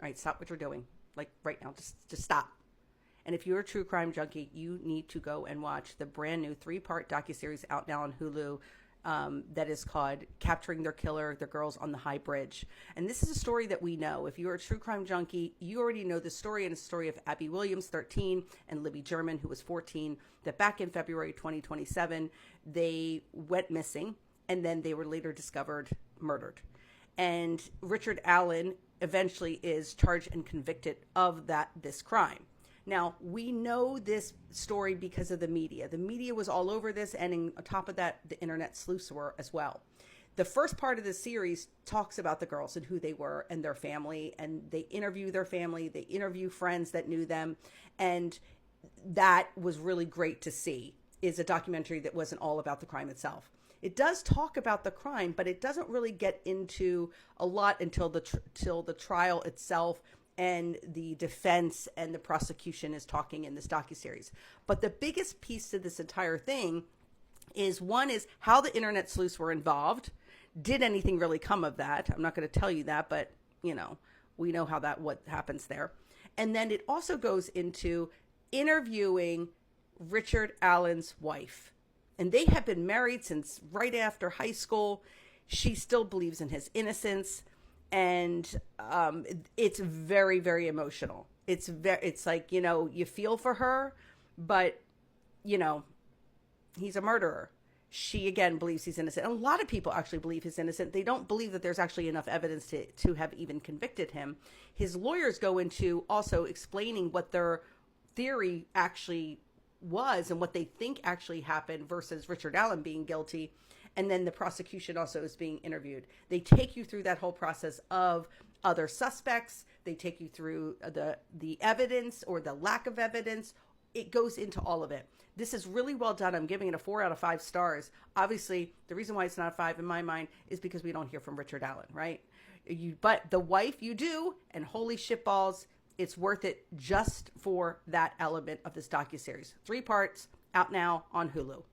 All right, stop what you're doing. Like right now, just stop. And if you're a true crime junkie, you need to go and watch the brand new 3-part docuseries out now on Hulu that is called Capturing Their Killer, The Girls on the High Bridge. And this is a story that we know. If you're a true crime junkie, you already know the story, and it's a story of Abby Williams, 13, and Libby German, who was 14, that back in February 2027, they went missing, and then they were later discovered murdered. And Richard Allen eventually is charged and convicted of this crime. Now, we know this story because of the media. The media was all over this, and on top of that, the internet sleuths were as well. The first part of the series talks about the girls and who they were and their family, and they interview their family, they interview friends that knew them, and that was really great to see, is a documentary that wasn't all about the crime itself. It does talk about the crime, but it doesn't really get into a lot until the trial itself, and the defense and the prosecution is talking in this docuseries. But the biggest piece to this entire thing is how the internet sleuths were involved. Did anything really come of that? I'm not going to tell you that, but we know what happens there. And then it also goes into interviewing Richard Allen's wife. And they have been married since right after high school. She still believes in his innocence. And it's very, very emotional. It's like, you feel for her, but, he's a murderer. She, again, believes he's innocent. And a lot of people actually believe he's innocent. They don't believe that there's actually enough evidence to have even convicted him. His lawyers go into also explaining what their theory actually was and what they think actually happened versus Richard Allen being guilty. And then the prosecution also is being interviewed. They take you through that whole process of other suspects. They take you through the evidence or the lack of evidence. It goes into all of it. This is really well done. I'm giving it a 4 out of 5 stars. Obviously, the reason why it's not a 5 in my mind is because we don't hear from Richard Allen, right? But the wife you do, and holy shitballs, it's worth it just for that element of this docuseries. 3 parts, out now on Hulu.